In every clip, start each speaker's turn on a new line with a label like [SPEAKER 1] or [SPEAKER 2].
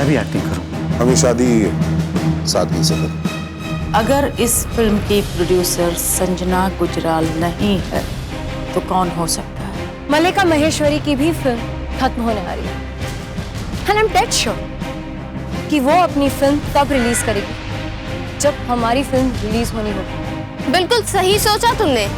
[SPEAKER 1] मैं भी एक्टिंग करूं।
[SPEAKER 2] हम ये शादी सादगी से करें।
[SPEAKER 3] अगर इस फिल्म की प्रोड्यूसर संजना गुजराल नहीं है तो कौन हो सकता है?
[SPEAKER 4] मल्लिका महेश्वरी की भी फिल्म खत्म होने वाली है। And I am dead sure कि वो अपनी फिल्म तब रिलीज करेगी जब हमारी फिल्म रिलीज होनी होगी।
[SPEAKER 5] बिल्कुल सही सोचा तुमने।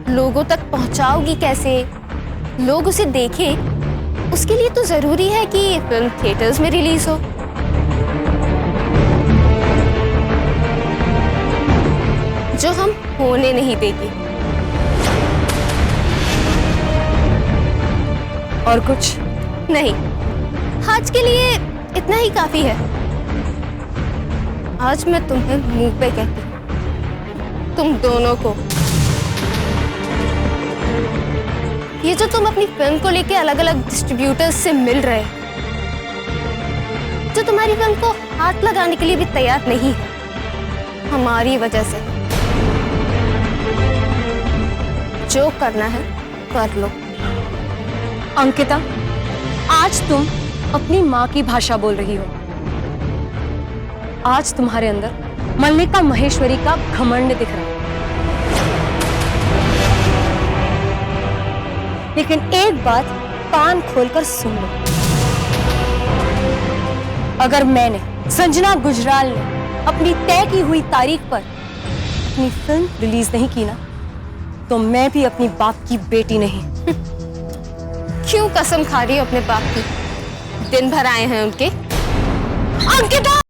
[SPEAKER 5] लोगों तक पहुंचाओगी कैसे? लोग उसे देखें, उसके लिए तो जरूरी है कि फिल्म थिएटर्स में रिलीज हो। जो हम होने नहीं देंगे।
[SPEAKER 4] और कुछ
[SPEAKER 5] नहीं, आज के लिए इतना ही काफी है। आज मैं तुम्हें मुंह पे कहती हूं, तुम दोनों को, ये जो तुम अपनी फिल्म को लेके अलग अलग डिस्ट्रीब्यूटर्स से मिल रहे, जो तुम्हारी फिल्म को हाथ लगाने के लिए भी तैयार नहीं है, हमारी वजह से। जो करना है कर लो।
[SPEAKER 4] अंकिता, आज तुम अपनी माँ की भाषा बोल रही हो। आज तुम्हारे अंदर मल्लिका महेश्वरी का घमंड दिख रहा है। लेकिन एक बात कान खोलकर सुन लो, अगर मैंने, संजना गुजराल ने अपनी तय की हुई तारीख पर अपनी फिल्म रिलीज नहीं की ना, तो मैं भी अपनी बाप की बेटी नहीं।
[SPEAKER 5] क्यों कसम खा रही हो अपने बाप की? दिन भर आए हैं उनके। अंकिता!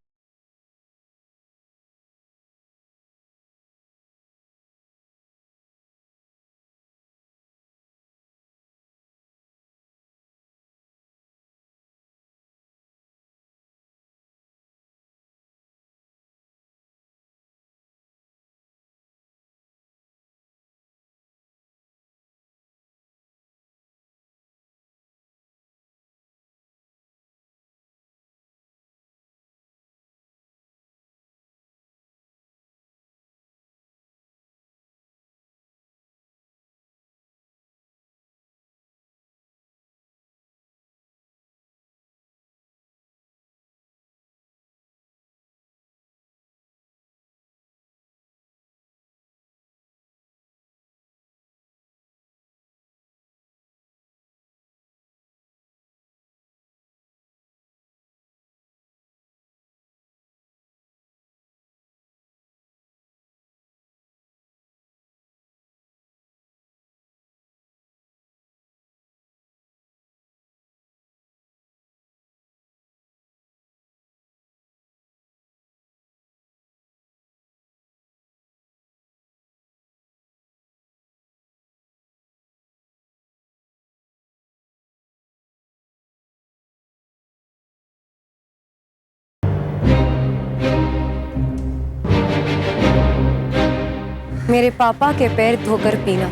[SPEAKER 4] मेरे पापा के पैर धोकर पीना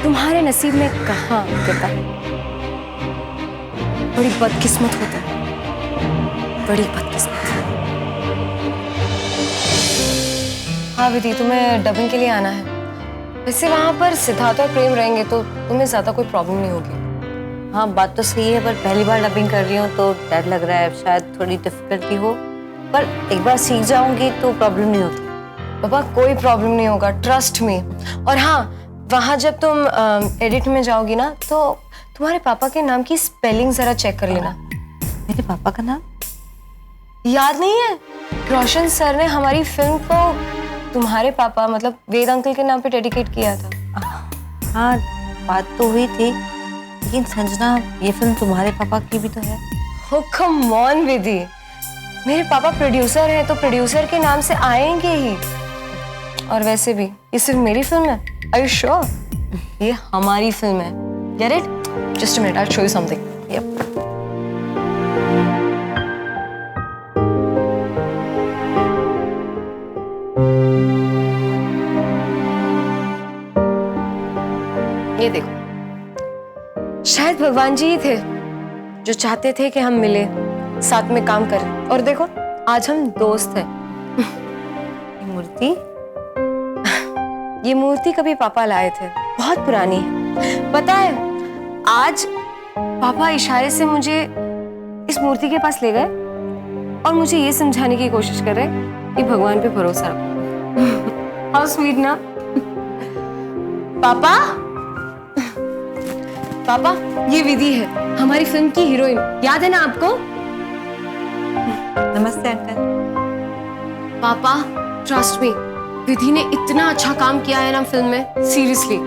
[SPEAKER 4] तुम्हारे नसीब में कहाँ अंकिता? बड़ी बदकिस्मत होता है, बड़ी बदकिस्मत। हाँ विधि, तुम्हें डबिंग के लिए आना है। वैसे वहां पर सिद्धार्थ और प्रेम रहेंगे तो तुम्हें ज्यादा कोई प्रॉब्लम नहीं होगी।
[SPEAKER 6] हाँ बात तो सही है, पर पहली बार डबिंग कर रही हूँ तो डर लग रहा है, शायद थोड़ी डिफिकल्टी हो, पर एक बार सीख जाऊंगी तो प्रॉब्लम नहीं होती।
[SPEAKER 4] पापा कोई प्रॉब्लम नहीं होगा, ट्रस्ट मी। और हाँ, वहाँ जब तुम एडिट में जाओगी ना तो तुम्हारे पापा के नाम की स्पेलिंग जरा चेक कर लेना।
[SPEAKER 6] मेरे पापा का नाम
[SPEAKER 4] याद नहीं है? रोशन सर ने हमारी फिल्म को तुम्हारे पापा मतलब वेद अंकल के नाम पे डेडिकेट किया था।
[SPEAKER 6] हाँ, बात तो हुई थी, लेकिन संजना ये फिल्म तुम्हारे पापा की भी तो है।
[SPEAKER 4] Oh come on विधि, मेरे पापा प्रोड्यूसर हैं तो प्रोड्यूसर के नाम से आएंगे ही। और वैसे भी ये सिर्फ मेरी फिल्म है। Are you sure? ये हमारी फिल्म है। Get it? Just a minute, I'll show you something.
[SPEAKER 6] Yep.
[SPEAKER 4] ये देखो, शायद भगवान जी ही थे जो चाहते थे कि हम मिले, साथ में काम करें। और देखो आज हम दोस्त हैं।
[SPEAKER 6] मूर्ति,
[SPEAKER 4] ये मूर्ति कभी पापा लाए थे, बहुत पुरानी है। पता है आज पापा इशारे से मुझे इस मूर्ति के पास ले गए और मुझे ये समझाने की कोशिश कर रहे कि भगवान पे भरोसा रखो। हाउ स्वीट ना। पापा, पापा ये विधि है हमारी फिल्म की हीरोइन, याद है ना आपको?
[SPEAKER 6] नमस्ते अंकल।
[SPEAKER 4] पापा ट्रस्ट मी, विधि ने इतना अच्छा काम किया है ना फिल्म में, सीरियसली।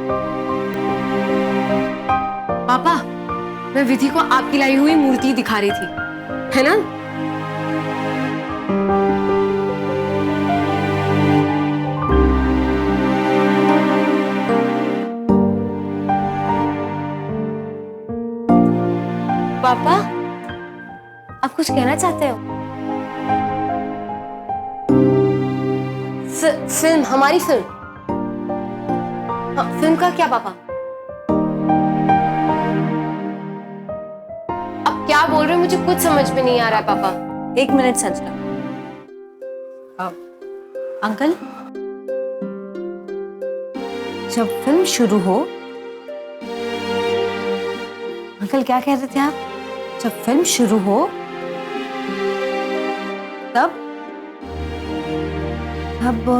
[SPEAKER 4] पापा मैं विधि को आपकी लाई हुई मूर्ति दिखा रही थी, है ना? पापा आप कुछ कहना चाहते हो? फिल्म, हमारी फिल्म। हाँ, फिल्म का क्या पापा? आप क्या बोल रहे हो? मुझे कुछ समझ में नहीं आ रहा है पापा।
[SPEAKER 6] एक मिनट संजना। अंकल, जब फिल्म शुरू हो, अंकल क्या कह रहे थे आप? जब फिल्म शुरू हो तब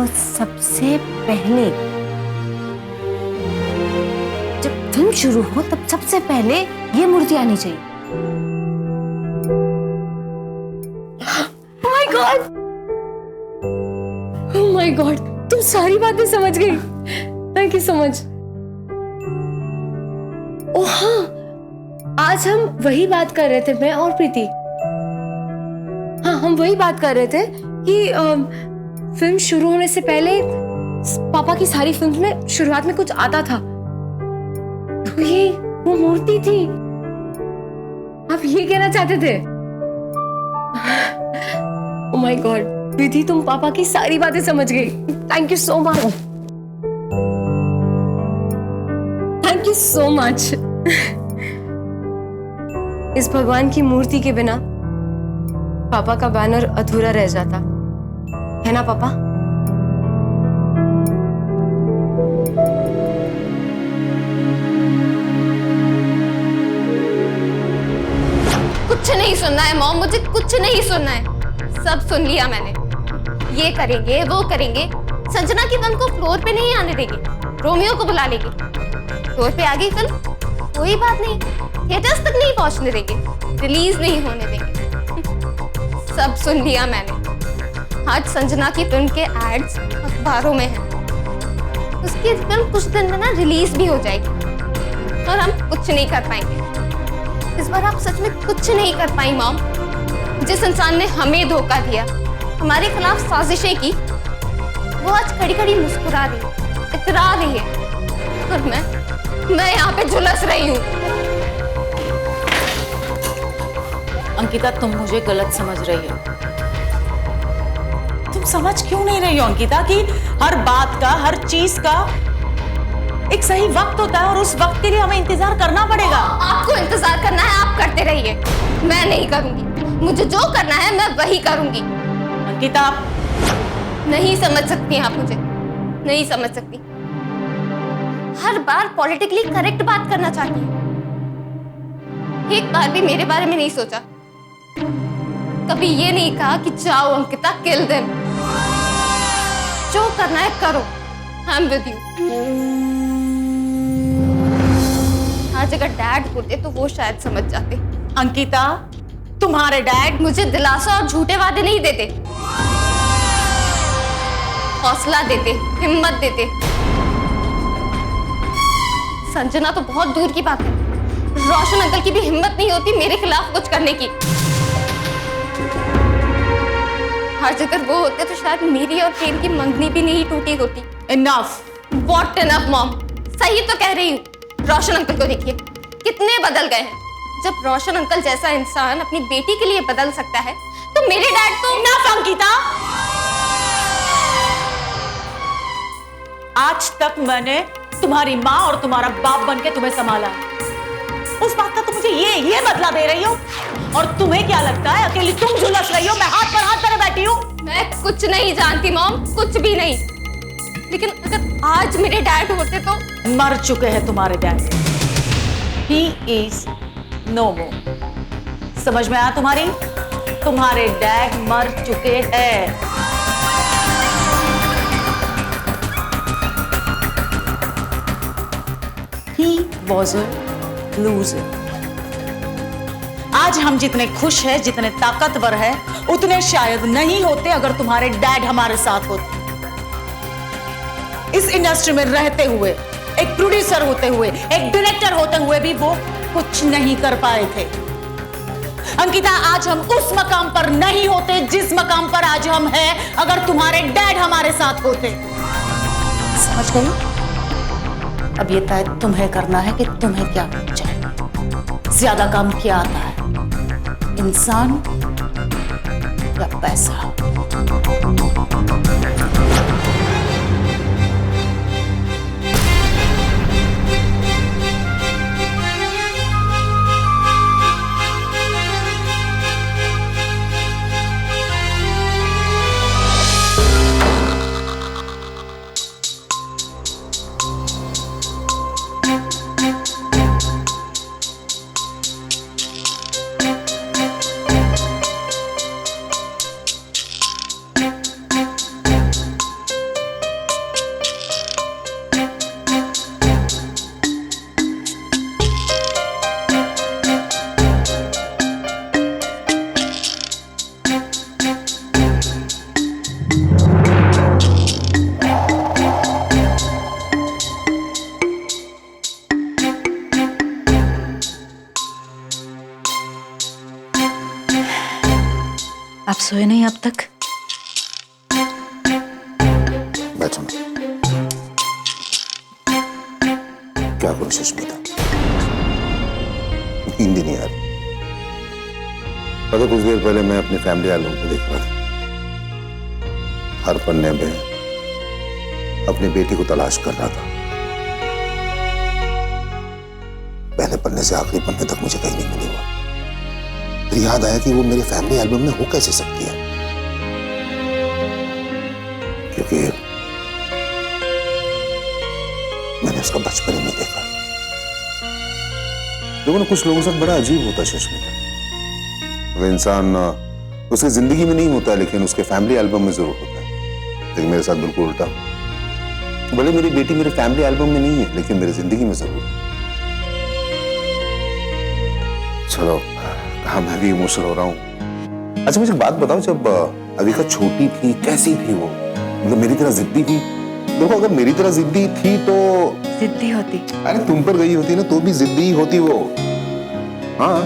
[SPEAKER 6] सबसे पहले, जब फिल्म शुरू हो तब सबसे पहले ये मूर्ति आनी चाहिए।
[SPEAKER 4] Oh my God! Oh my God! तुम सारी बातें समझ गई। Thank you so much. ओह हाँ, आज हम वही बात कर रहे थे, मैं और प्रीति। हाँ, हम वही बात कर रहे थे कि फिल्म शुरू होने से पहले पापा की सारी फिल्म में शुरुआत में कुछ आता था, तो ये वो मूर्ति थी। आप ये कहना चाहते थे? Oh my God, विधि तुम पापा की सारी बातें समझ गई। Thank you so much. Thank you so much. इस भगवान की मूर्ति के बिना पापा का बैनर अधूरा रह जाता, है ना पापा?
[SPEAKER 5] कुछ नहीं सुनना है मॉम, मुझे कुछ नहीं सुनना है। सब सुन लिया मैंने। ये करेंगे, वो करेंगे। संजना की फिल्म को फ्लोर पे नहीं आने देंगे, रोमियो को बुला लेंगे। फ्लोर पे आ गई फिल्म, कोई बात नहीं, थिएटर्स तक नहीं पहुंचने देंगे, रिलीज नहीं होने देंगे। सब सुन लिया मैंने। आज संजना की फिल्म के एड्स अखबारों में हैं। उसकी फिल्म कुछ दिन में ना रिलीज भी हो जाएगी और हम कुछ नहीं कर पाएंगे। इस बार आप सच में कुछ नहीं कर पाई मॉम। जिस इंसान ने हमें धोखा दिया, हमारे खिलाफ साजिशें की, वो आज खड़ी खड़ी मुस्कुरा रही है, इतरा रही है, और मैं यहाँ पे झुलस रही हूँ।
[SPEAKER 3] अंकिता, तुम मुझे गलत समझ रही हो। तुम समझ क्यों नहीं रही हो अंकिता कि हर बात का, हर चीज का एक सही वक्त होता है और उस वक्त के लिए हमें इंतजार करना पड़ेगा।
[SPEAKER 5] आपको इंतजार करना है, आप करते रहिए, मैं नहीं करूंगी। मुझे जो करना है मैं वही करूंगी।
[SPEAKER 3] अंकिता,
[SPEAKER 5] नहीं समझ सकती आप मुझे, नहीं समझ सकती। हर बार पॉलिटिकली करेक्ट बात करना चाहती है। एक बार भी मेरे बारे में नहीं सोचा। कभी ये नहीं कहा कि जाओ अंकिता, किल देम। जो करना है करो, आई एम विद यू। आज अगर डैड होते तो वो शायद समझ जाते।
[SPEAKER 3] अंकिता, तुम्हारे डैड
[SPEAKER 5] मुझे दिलासा और झूठे वादे नहीं देते, हौसला देते, हिम्मत देते। संजना तो बहुत दूर की बात है, रोशन अंकल की भी हिम्मत नहीं होती मेरे खिलाफ कुछ करने की। आज अगर वो होते तो शायद मेरी और प्रेम की मंगनी भी नहीं टूटी होती।
[SPEAKER 3] इनफ।
[SPEAKER 5] What enough, mom? सही तो कह रही हूँ। रोशन अंकल को देखिए, कितने बदल गए हैं। जब रोशन अंकल जैसा इंसान अपनी बेटी के लिए बदल सकता है, तो मेरे डैड तो
[SPEAKER 3] इनफ अंकिता। आज तक मैंने तुम्हारी माँ और तुम्हारा बाप बन के तुम्हें संभाला है। उस बात का तुम मुझे ये बदला दे रही हो, और तुम्हें क्या लगता है अकेली तुम झुलस रही हो, मैं हाथ पर हाथ धरे बैठी हूँ?
[SPEAKER 5] मैं कुछ नहीं जानती मॉम, कुछ भी नहीं। लेकिन अगर आज मेरे डैड होते तो।
[SPEAKER 3] मर चुके हैं तुम्हारे dad. He is no more। समझ में आया तुम्हारी? तुम्हारे डैड मर चुके हैं। He was a loser। आज हम जितने खुश हैं, जितने ताकतवर हैं, उतने शायद नहीं होते अगर तुम्हारे डैड हमारे साथ होते। इस इंडस्ट्री में रहते हुए, एक प्रोड्यूसर होते हुए, एक डायरेक्टर होते हुए भी वो कुछ नहीं कर पाए थे। अंकिता, आज हम उस मकाम पर नहीं होते जिस मकाम पर आज हम हैं अगर तुम्हारे डैड हमारे साथ होते। समझ गए? अब ये तय तुम्हें करना है कि तुम्हें क्या चाहिए। ज्यादा काम क्या आता है, इंसान या पैसा?
[SPEAKER 6] आप सोए नहीं अब तक?
[SPEAKER 2] बैठो ना। क्या करूं सुष्मिता, नींद ही नहीं आ रही। पता, कुछ देर पहले मैं अपने फैमिली एल्बम को देख रहा था। हर पन्ने में अपनी बेटी को तलाश कर रहा था। पहले पन्ने से आखिरी पन्ने तक मुझे कहीं नहीं मिली वो। फिर याद आया कि वो मेरे फैमिली एल्बम में हो कैसे सकती है, क्योंकि मैंने उसका बचपन ही नहीं देखा। देखो ना, कुछ लोगों के साथ बड़ा अजीब होता है सुष्मिता। वो इंसान उसकी जिंदगी में नहीं होता, लेकिन उसके फैमिली एल्बम में जरूर होता है। लेकिन मेरे साथ बिल्कुल उल्टा। भले मेरी बेटी मेरे फैमिली एल्बम में नहीं है, लेकिन मेरी जिंदगी में जरूर है। चलो, हाँ, मैं भी इमोशनल हो रहा हूँ। अच्छा, मुझे एक बात बताओ, जब अविका छोटी थी कैसी थी वो? मतलब मेरी तरह जिद्दी थी? देखो, अगर मेरी तरह जिद्दी थी तो
[SPEAKER 6] जिद्दी होती?
[SPEAKER 2] अरे तुम पर गई होती ना तो भी जिद्दी होती वो। हाँ,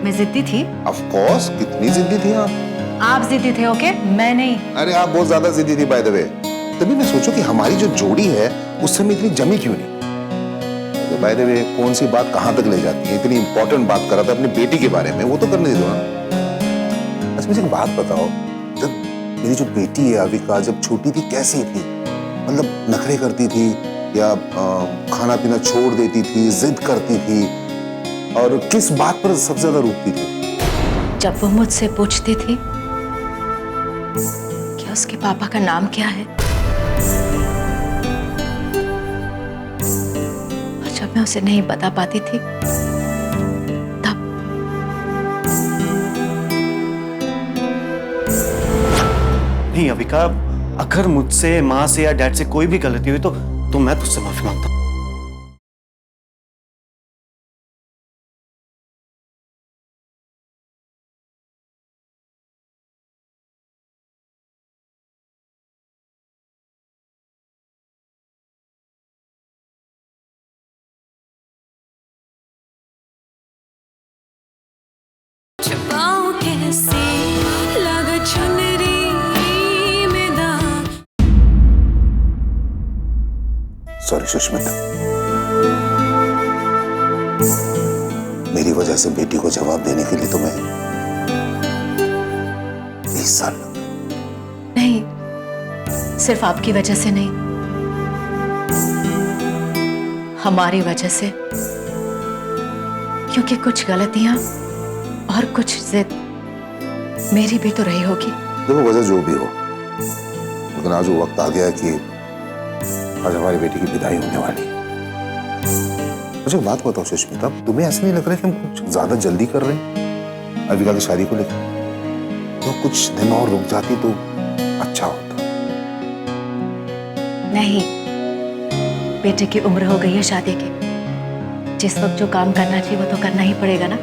[SPEAKER 6] मैं जिद्दी थी?
[SPEAKER 2] ऑफ कोर्स, कितनी जिद्दी थी
[SPEAKER 6] आप जिद्दी थे, ओके? मैं नहीं।
[SPEAKER 2] अरे आप बहुत ज्यादा जिद्दी थी बाय द वे। तभी मैं सोचूं कि हमारी जो जोड़ी है उस समय इतनी जमी क्यों नहीं। बाय द वे, कौन सी बात कहां तक ले जाती है? इतनी इंपॉर्टेंट बात कर रहा था अपनी बेटी के बारे में, वो तो करने दो ना। अच्छा, मुझे एक बात बताओ, जब मेरी जो बेटी है अविका जब छोटी थी कैसी थी? मतलब नखरे करती थी या खाना पीना छोड़ देती थी, जिद करती थी, और किस बात पर सबसे ज्यादा रूठती थी?
[SPEAKER 6] जब वो मुझसे पूछती थी कि उसके पापा का नाम क्या है, और जब मैं उसे नहीं बता पाती थी तब।
[SPEAKER 1] नहीं अविका, अगर मुझसे, माँ से या डैड से कोई भी गलती हुई तो मैं तुझसे माफी मांगता हूँ।
[SPEAKER 2] सुष्मिता, मेरी वजह से बेटी को जवाब देने के लिए तुम्हें 20 साल लग गए।
[SPEAKER 3] नहीं, सिर्फ आपकी वजह से नहीं, हमारी वजह से। क्योंकि कुछ गलतियां और कुछ जिद मेरी भी तो रही होगी।
[SPEAKER 2] देखो वजह जो भी हो, लेकिन आज वो वक्त आ गया कि आज हमारी बेटी की विदाई होने वाली है। मुझे एक बात बताओ सुष्मिता, तुम्हें ऐसा नहीं लग रहा है कि हम कुछ ज्यादा जल्दी कर रहे हैं अविका की शादी को लेकर? तो कुछ दिन और रुक जाती तो अच्छा होता।
[SPEAKER 3] नहीं, बेटे की उम्र हो गई है शादी की। जिस वक्त जो काम करना चाहिए वो तो करना ही पड़ेगा ना।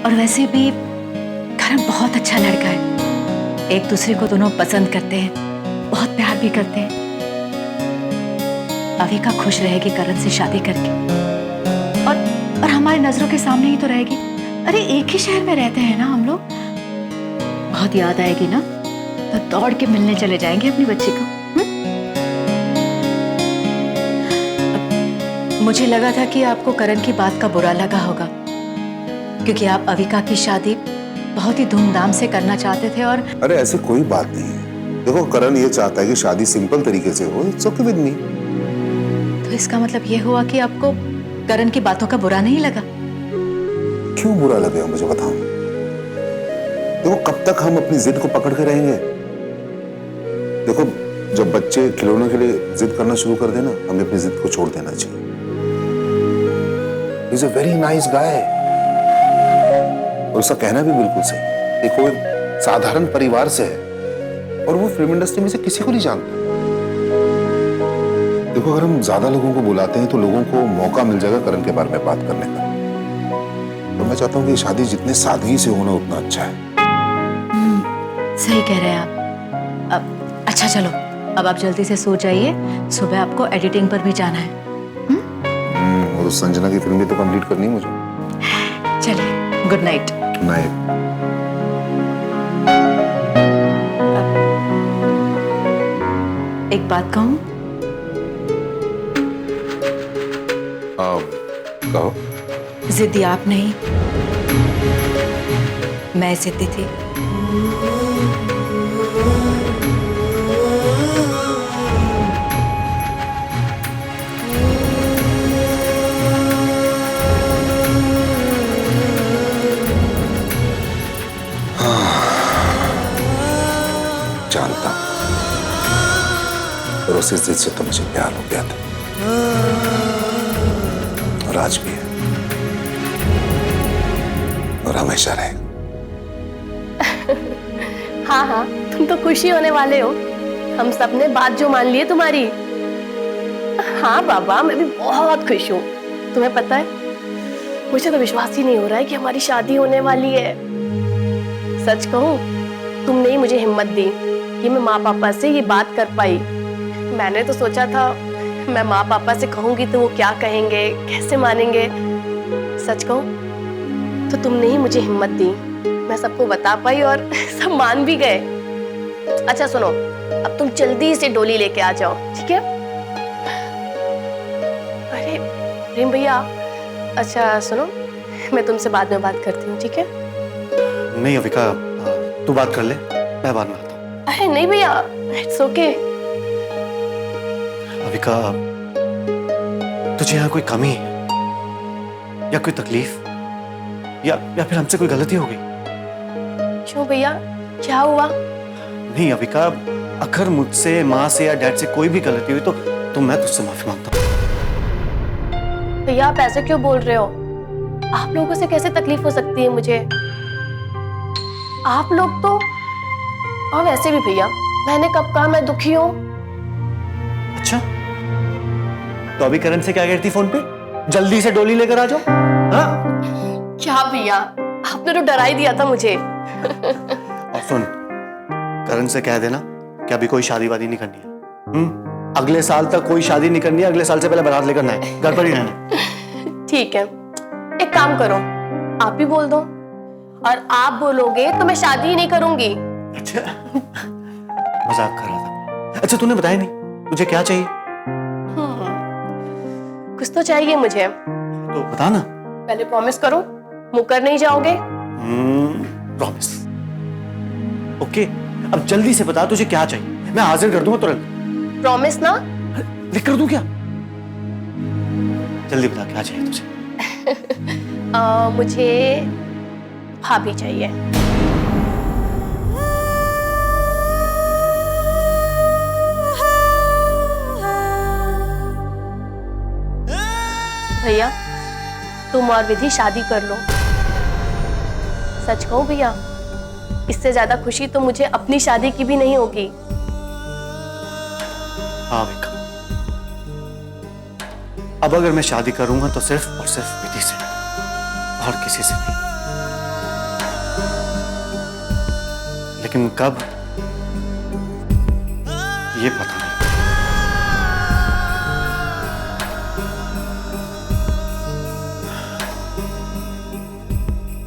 [SPEAKER 3] और वैसे भी करण बहुत अच्छा लड़का है, एक दूसरे को दोनों पसंद करते हैं, बहुत प्यार भी करते हैं। अविका खुश रहेगी करण से शादी करके, और हमारी नजरों के सामने ही तो रहेगी। अरे एक ही शहर में रहते हैं ना हम लोग। बहुत याद आएगी ना तो दौड़ के मिलने चले जाएंगे अपनी बच्ची को। मुझे लगा था कि आपको करण की बात का बुरा लगा होगा, क्योंकि आप अविका की शादी बहुत ही धूमधाम से करना चाहते थे। और
[SPEAKER 2] अरे ऐसी कोई बात नहीं है। देखो करण ये चाहता है कि शादी सिंपल तरीके से हो। It's okay with me.
[SPEAKER 3] तो इसका मतलब ये हुआ कि आपको करण की बातों का बुरा नहीं लगा?
[SPEAKER 2] क्यों बुरा लगेगा मुझे बताओ। देखो कब तक हम अपनी जिद को पकड़ के रहेंगे? देखो जब बच्चे खिलौने के लिए जिद करना शुरू कर देना, हमें अपनी जिद को छोड़ देना चाहिए। He's a very nice guy। और उसका कहना भी बिल्कुल सही। देखो एक साधारण परिवार से है और वो फिल्म इंडस्ट्री में से किसी को नहीं जानता। देखो अगर हम ज्यादा लोगों को बुलाते हैं तो लोगों को मौका मिल जाएगा करण के बारे में बात करने का। तो मैं चाहता हूँ कि शादी जितने सादगी से होना उतना अच्छा है।
[SPEAKER 3] सही कह रहे हैं आप। अब अच्छा चलो, अब आप जल्दी से सो जाइए, सुबह आपको एडिटिंग पर भी जाना है।
[SPEAKER 2] और उस संजना की फिल्म भी तो कंप्लीट करनी है मुझे।
[SPEAKER 3] चलिए, गुड नाइट।
[SPEAKER 2] नाइट।
[SPEAKER 3] एक बात कहूं?
[SPEAKER 2] कहो।
[SPEAKER 3] जिद्दी आप नहीं, मैं जिद्दी थी।
[SPEAKER 2] जानता और उसी जिद से तो मुझे प्यार हो गया था और आज भी है और हमेशा रहेगा।
[SPEAKER 7] हाँ हाँ, तुम तो खुशी होने वाले हो। हम सब ने बात जो मान ली है तुम्हारी। हाँ बाबा, मैं भी बहुत खुश हूँ। तुम्हें पता है, मुझे तो विश्वास ही नहीं हो रहा है कि हमारी शादी होने वाली है। सच कहूँ, तुमने ही मुझे हिम्मत दी कि मैं माँ पापा से ये बात कर पाई। मैंने तो सोचा था मैं माँ पापा से कहूंगी तो वो क्या कहेंगे, कैसे मानेंगे। सच कहूं तो तुमने ही मुझे हिम्मत दी, मैं सबको बता पाई और सब मान भी गए। अच्छा सुनो, अब तुम जल्दी से डोली लेके आ जाओ, ठीक है? अरे प्रेम भैया, अच्छा सुनो, मैं तुमसे बाद में बात करती हूँ, ठीक है?
[SPEAKER 1] नहीं अविका, तू बात कर ले, मैं बाद में आता हूँ।
[SPEAKER 7] अरे नहीं भैया, इट्स ओके।
[SPEAKER 1] अविका, तुझे यहाँ कोई कमी है या कोई तकलीफ या फिर हमसे कोई गलती हो गई?
[SPEAKER 7] क्यों भैया, क्या हुआ?
[SPEAKER 1] नहीं अविका, अगर मुझसे, माँ से या डैड से कोई भी गलती हुई तो मैं तुझसे माफी मांगता हूँ।
[SPEAKER 7] भैया आप ऐसे क्यों बोल रहे हो? आप लोगों से कैसे तकलीफ हो सकती है मुझे? आप लोग तो, और वैसे भी भैया, मैंने कब कहा मैं दुखी हूँ?
[SPEAKER 1] अच्छा, तो अभी करण से क्या कहती फोन पे? जल्दी से डोली लेकर आ जाओ। हाँ?
[SPEAKER 7] क्या भैया, आपने तो डरा ही दिया था मुझे।
[SPEAKER 1] और सुन, करण से कह देना कि अभी कोई शादी वादी नहीं करनी है। अगले साल तक कोई शादी नहीं करनी है। अगले साल से पहले बारात लेकर ना आए, घर पर ही रहना।
[SPEAKER 7] ठीक है, एक काम करो, आप ही बोल दो, और आप बोलोगे तो मैं शादी ही नहीं करूंगी।
[SPEAKER 1] अच्छा, मजाक कर रहा था। अच्छा तूने बताया नहीं तुझे क्या चाहिए?
[SPEAKER 7] कुछ तो चाहिए मुझे।
[SPEAKER 1] तो बता ना।
[SPEAKER 7] पहले प्रॉमिस करो, मुकर नहीं जाओगे।
[SPEAKER 1] प्रॉमिस। ओके, अब जल्दी से बता तुझे क्या चाहिए, मैं हाजिर कर दूंगा तुरंत।
[SPEAKER 7] प्रॉमिस ना।
[SPEAKER 1] लिख कर दूं क्या? जल्दी बता क्या चाहिए तुझे।
[SPEAKER 7] मुझे भाभी चाहिए। भैया तुम और विधि शादी कर लो। सच कहूं भैया, इससे ज्यादा खुशी तो मुझे अपनी शादी की भी नहीं होगी।
[SPEAKER 1] हाँ विका, अब अगर मैं शादी करूंगा तो सिर्फ और सिर्फ विधि से, और किसी से नहीं। लेकिन कब, ये पता नहीं।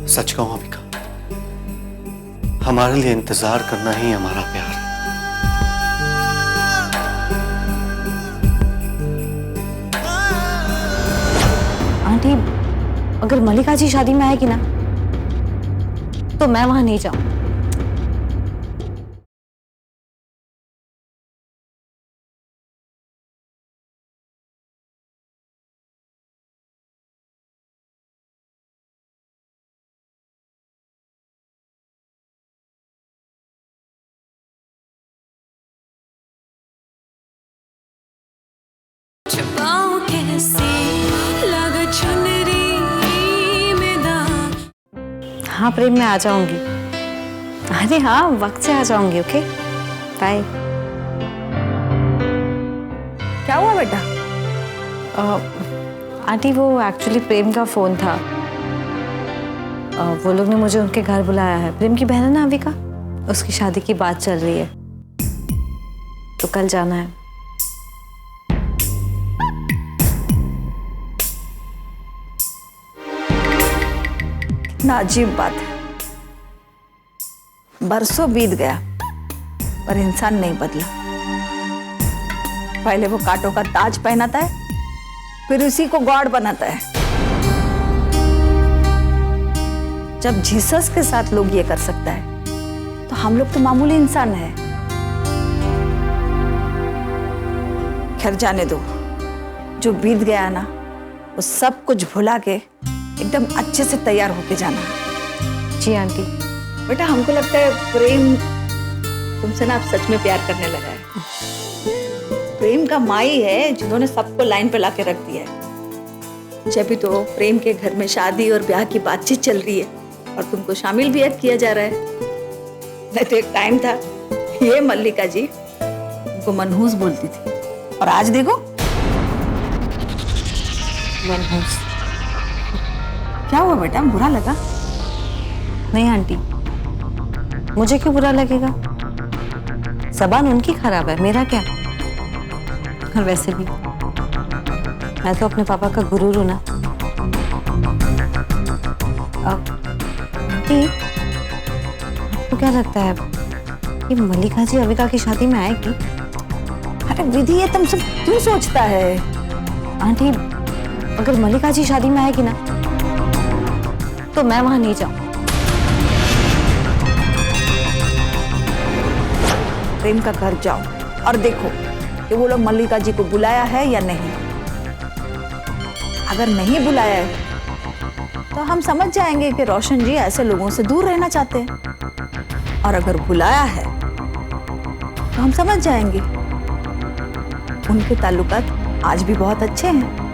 [SPEAKER 1] सच कहूं विका, हमारे लिए इंतजार करना ही हमारा प्यार है।
[SPEAKER 6] आंटी, अगर मल्लिका जी शादी में आएगी ना तो मैं वहां नहीं जाऊं। हाँ प्रेम, मैं आ जाऊंगी। अरे हाँ, वक्त से आ जाऊंगी। Okay, bye.
[SPEAKER 8] क्या हुआ बेटा?
[SPEAKER 6] आंटी, वो एक्चुअली प्रेम का फोन था। वो लोग ने मुझे उनके घर बुलाया है। प्रेम की बहन है ना अविका, उसकी शादी की बात चल रही है, तो कल जाना है।
[SPEAKER 8] कितना अजीब बात है, बरसों बीत गया पर इंसान नहीं बदला। पहले वो कांटों का ताज पहनाता है, फिर उसी को गॉड बनाता है। जब जीसस के साथ लोग ये कर सकता है, तो हम लोग तो मामूली इंसान है। खैर जाने दो, जो बीत गया ना वो सब कुछ भुला के एकदम अच्छे से तैयार होके जाना।
[SPEAKER 6] जी आंटी।
[SPEAKER 8] बेटा, हमको लगता है प्रेम तुमसे ना अब सच में प्यार करने लगा है। प्रेम का माई है जिन्होंने सबको लाइन पे लाके रख दिया है। जब भी तो प्रेम के घर में शादी और ब्याह की बातचीत चल रही है और तुमको शामिल भी किया जा रहा है। नहीं तो एक टाइम था ये मल्लिका जी उनको मनहूस बोलती थी, और आज देखो।
[SPEAKER 6] मनहूस?
[SPEAKER 8] क्या हुआ बेटा, बुरा लगा?
[SPEAKER 6] नहीं आंटी, मुझे क्यों बुरा लगेगा? जबान उनकी खराब है, मेरा क्या। और वैसे भी मैं तो अपने पापा का गुरूर हूं ना। आंटी, आपको क्या लगता है कि मल्लिका जी अविका की शादी में आएगी?
[SPEAKER 8] अरे विधि, ये तुम सब क्यों सोचता है?
[SPEAKER 6] आंटी, अगर मल्लिका जी शादी में आएगी ना तो मैं वहां नहीं जाऊं।
[SPEAKER 8] प्रेम का घर जाओ और देखो कि वो लोग मल्लिका जी को बुलाया है या नहीं। अगर नहीं बुलाया है तो हम समझ जाएंगे कि रोशन जी ऐसे लोगों से दूर रहना चाहते हैं, और अगर बुलाया है तो हम समझ जाएंगे उनके ताल्लुकात आज भी बहुत अच्छे हैं।